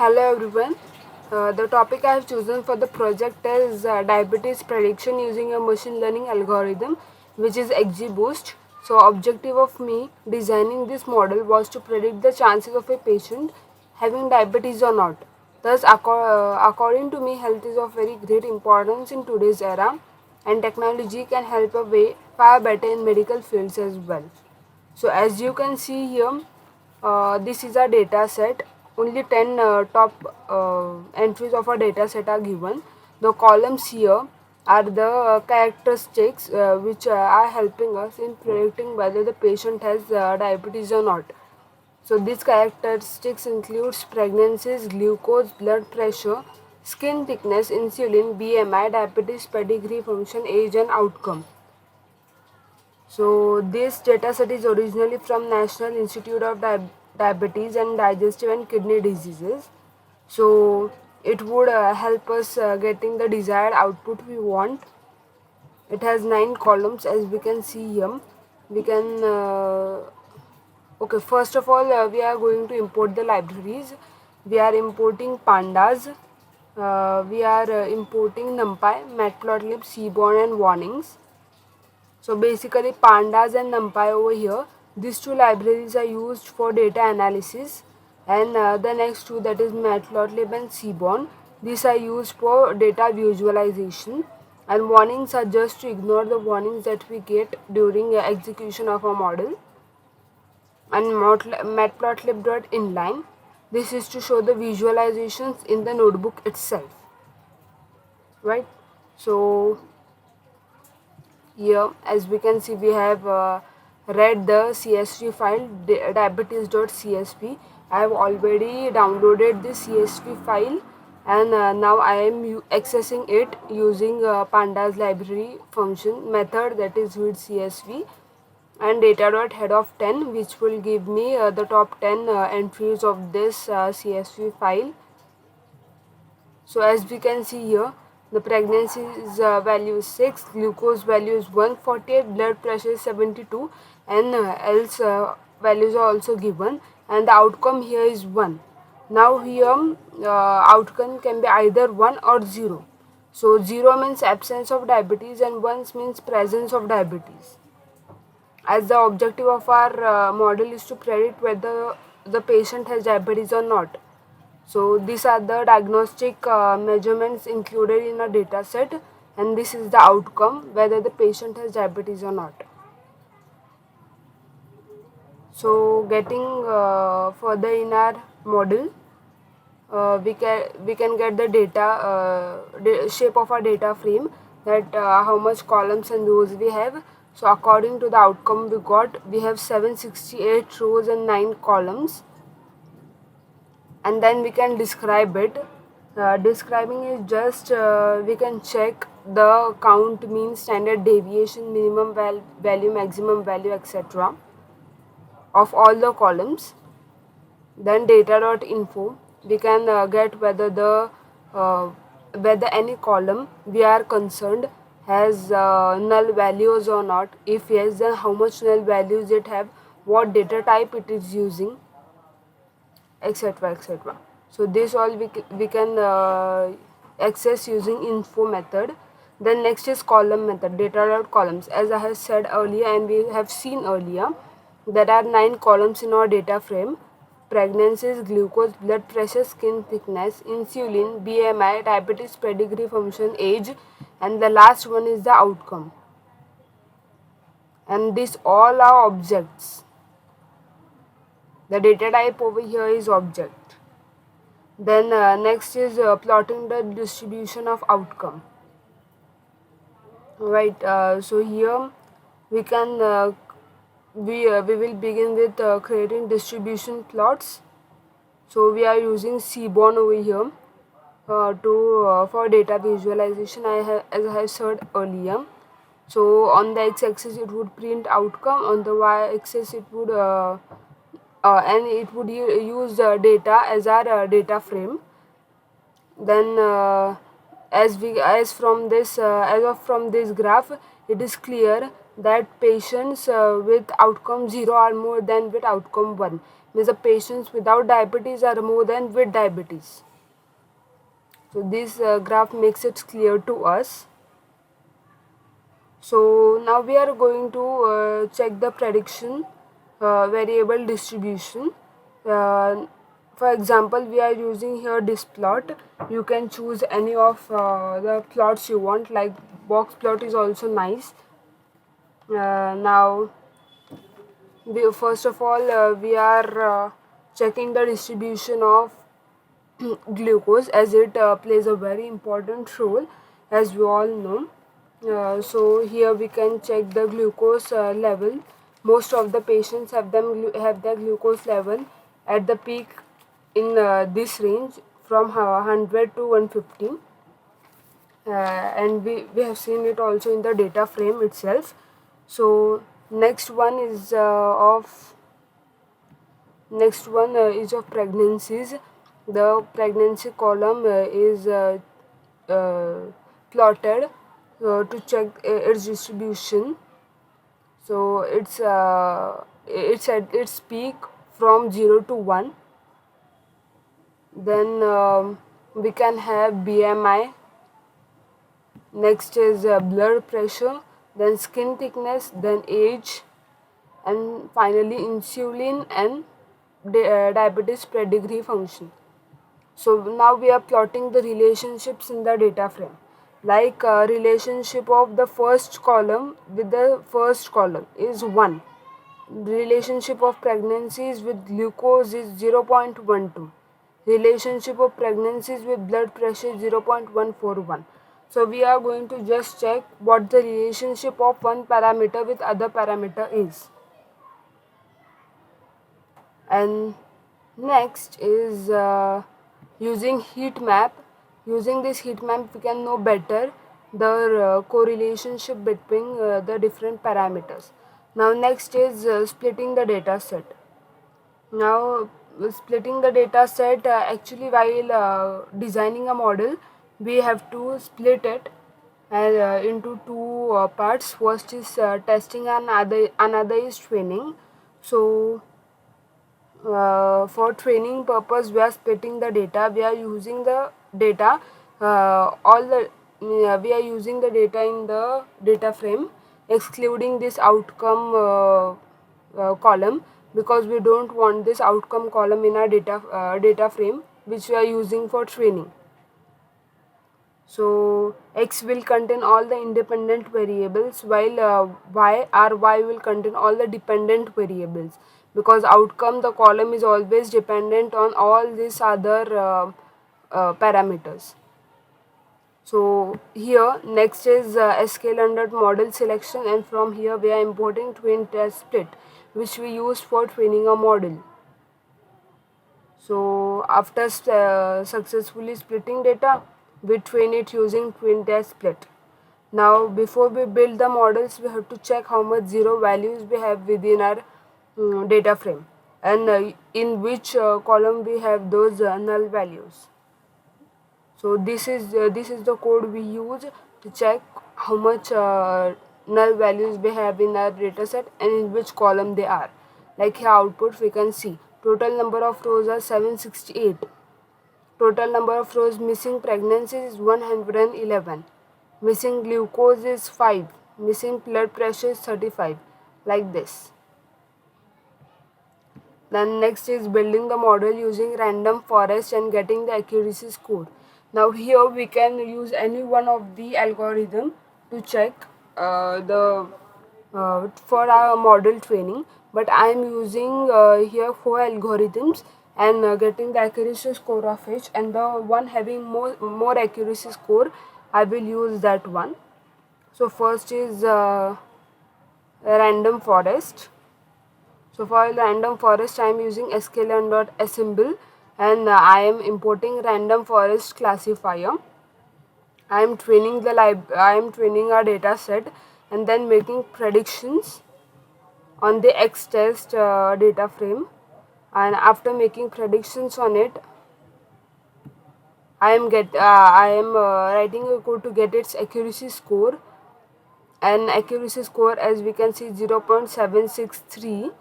Hello everyone. The topic I have chosen for the project is diabetes prediction using a machine learning algorithm, which is XGBoost. So, objective of me designing this model was to predict the chances of a patient having diabetes or not. Thus, according to me, health is of very great importance in today's era, and technology can help a way far better in medical fields as well. So as you can see here, this is a data set. Only 10 top entries of a data set are given. The columns here are the characteristics which are helping us in predicting whether the patient has diabetes or not. So these characteristics includes pregnancies, glucose, blood pressure, skin thickness, insulin, BMI, diabetes, pedigree, function, age and outcome. So this dataset is originally from National Institute of Diabetes and Digestive and Kidney Diseases. So it would help us getting the desired output we want. It has 9 columns as we can see here. We can okay. First of all, we are going to import the libraries. We are importing pandas. We are importing NumPy, Matplotlib, Seaborn, and warnings. So basically pandas and numpy over here, these two libraries are used for data analysis, and the next two, that is matplotlib and seaborn, these are used for data visualization, and warnings are just to ignore the warnings that we get during execution of a model. And matplotlib.inline, this is to show the visualizations in the notebook itself, right? So here as we can see, we have read the CSV file diabetes.csv. I have already downloaded this CSV file, and now I am accessing it using pandas library function method, that is with CSV, and data.head of 10, which will give me the top 10 entries of this CSV file. So as we can see here, the pregnancy is value is 6, glucose value is 148, blood pressure is 72, and else values are also given, and the outcome here is 1. Now here outcome can be either 1 or 0. So 0 means absence of diabetes and 1 means presence of diabetes. As the objective of our model is to predict whether the patient has diabetes or not. So these are the diagnostic measurements included in a data set, and this is the outcome whether the patient has diabetes or not. So getting further in our model, we can get the data shape of our data frame, that how much columns and rows we have. So according to the outcome we have 768 rows and 9 columns, and then we can describe it. Describing is just we can check the count, mean, standard deviation, minimum value, maximum value, etc. of all the columns. Then data.info, we can get whether any column we are concerned has null values or not. If yes, then how much null values it have, what data type it is using, etc, etc. So this all we can access using info method. Then next is column method, data.columns. As I have said earlier and we have seen earlier, there are 9 columns in our data frame: pregnancies, glucose, blood pressure, skin thickness, insulin, BMI, diabetes, pedigree, function, age, and the last one is the outcome. And these all are objects. The data type over here is object. Then next is plotting the distribution of outcome. Right. So here we can we will begin with creating distribution plots. So we are using Seaborn over here to for data visualization. As I have said earlier. So on the x-axis it would print outcome, on the y-axis it would and it would use data as our data frame. Then from this graph, it is clear that patients with outcome 0 are more than with outcome 1, means the patients without diabetes are more than with diabetes. So this graph makes it clear to us. So now we are going to check the prediction variable distribution. For example, we are using here this plot. You can choose any of the plots you want, like box plot is also nice. Now first of all we are checking the distribution of glucose, as it plays a very important role, as we all know. So here we can check the glucose level. Most of the patients have their glucose level at the peak in this range from 100 to 150, and we have seen it also in the data frame itself. So next one is of pregnancies. The pregnancy column is uh, plotted to check its distribution. So it's at its peak from 0 to 1. Then we can have BMI. Next is blood pressure, then skin thickness, then age, and finally insulin and diabetes pedigree function. So now we are plotting the relationships in the data frame, like relationship of the first column with the first column is 1. Relationship of pregnancies with glucose is 0.12. Relationship of pregnancies with blood pressure is 0.141. So we are going to just check what the relationship of one parameter with other parameter is. And next is using heat map. Using this heat map we can know better the correlationship between the different parameters. Now next is splitting the data set. Now splitting the data set, actually while designing a model we have to split it into two parts. First is testing and another is training. So for training purpose we are splitting the data. We are using the data all the we are using the data in the data frame, excluding this outcome column, because we don't want this outcome column in our data frame which we are using for training. So X will contain all the independent variables, while y will contain all the dependent variables, because outcome the column is always dependent on all these other parameters. So here next is sklearn model selection, and from here we are importing twin test split, which we use for training a model. So after successfully splitting data, we train it using twin test split. Now before we build the models, we have to check how much zero values we have within our data frame, and in which column we have those null values. So this is the code we use to check how much null values we have in our dataset and in which column they are. Like here output we can see total number of rows are 768. Total number of rows missing pregnancies is 111. Missing glucose is 5. Missing blood pressure is 35. Like this. Then next is building the model using random forest and getting the accuracy score. Now here we can use any one of the algorithm to check the for our model training, but I am using here 4 algorithms and getting the accuracy score of each, and the one having more accuracy score I will use that one. So first is random forest. So for random forest I am using sklearn.assemble, and I am importing random forest classifier. I am training our data set and then making predictions on the X test data frame, and after making predictions on it I am writing a code to get its accuracy score, and accuracy score as we can see 0.763.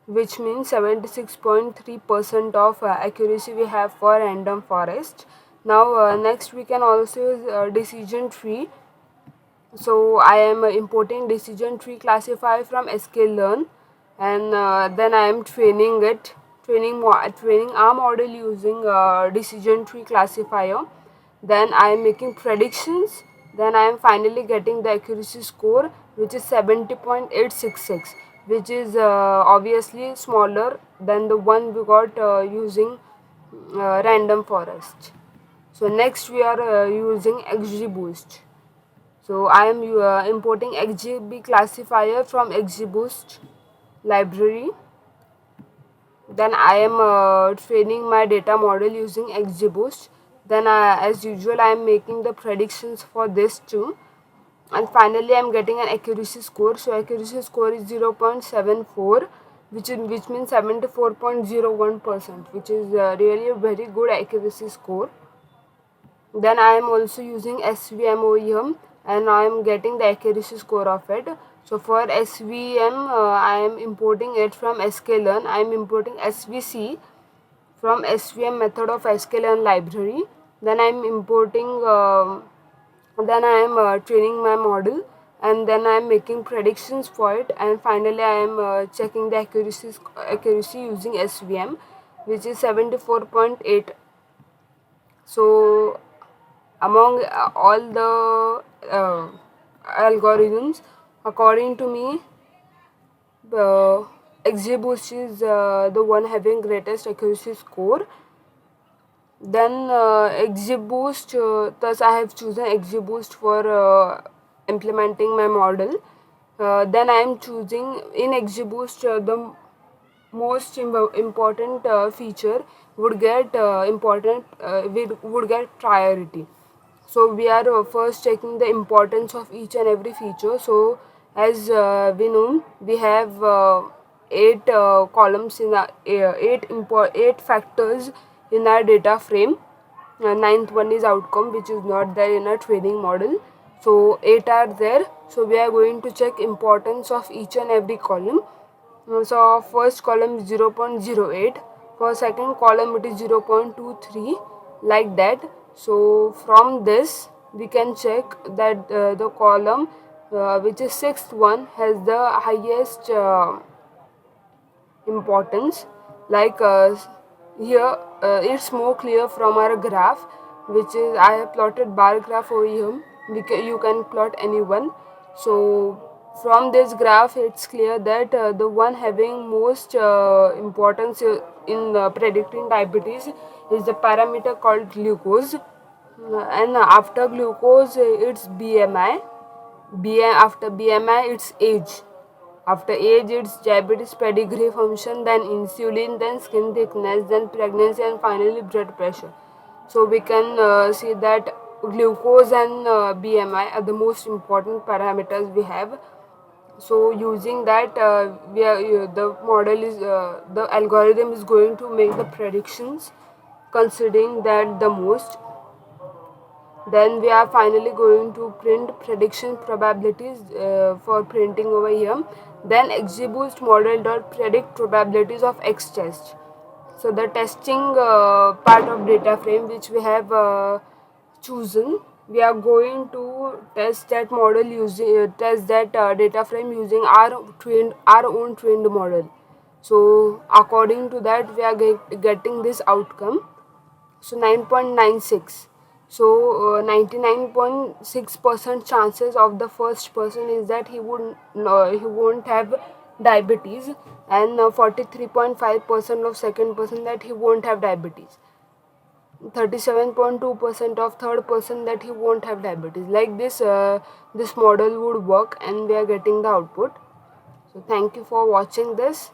which means 76.3% of accuracy we have for random forest. Now next we can also use decision tree. So I am importing decision tree classifier from sklearn, and then I am training our model using decision tree classifier. Then I am making predictions. Then I am finally getting the accuracy score, which is 70.866, which is obviously smaller than the one we got using random forest. So next we are using XGBoost. So I am importing XGB classifier from XGBoost library. Then I am training my data model using XGBoost. Then as usual I am making the predictions for this too. And finally I am getting an accuracy score. So accuracy score is 0.74, which means 74.01%, which is really a very good accuracy score. Then I am also using SVM and I am getting the accuracy score of it. So for SVM I am importing it from sklearn. I am importing SVC from SVM method of sklearn library. Then I am importing then I am training my model, and then I am making predictions for it, and finally I am checking the accuracy using SVM, which is 74.8. So among all the algorithms, according to me, the XGBoost is the one having greatest accuracy score. Then XGBoost, thus I have chosen XGBoost for implementing my model. Then I am choosing in XGBoost the most important feature would get would get priority. So we are first checking the importance of each and every feature. So as we know, we have eight columns in our eight factors in our data frame. Ninth one is outcome, which is not there in our training model. So 8 are there. So we are going to check importance of each and every column. So first column is 0.08, for second column it is 0.23, like that. So from this we can check that the column which is sixth one has the highest importance. Like here it's more clear from our graph, which is I have plotted bar graph over here. You can plot any one. So from this graph it's clear that the one having most importance in predicting diabetes is the parameter called glucose. And after glucose it's BMI. After BMI it's age. After age it's diabetes pedigree function, then insulin, then skin thickness, then pregnancy, and finally blood pressure. So we can see that glucose and BMI are the most important parameters we have. So using that the model is the algorithm is going to make the predictions considering that the most. Then we are finally going to print prediction probabilities for printing over here. Then XGBoost model dot predict probabilities of X test. So the testing part of data frame which we have chosen, we are going to test that model using test that data frame using our own trained model. So according to that we are getting this outcome. So 9.96. So 99.6% chances of the first person is that he won't have diabetes, and 43.5% of second person that he won't have diabetes. 37.2% of third person that he won't have diabetes. Like this, this model would work, and we are getting the output. So thank you for watching this.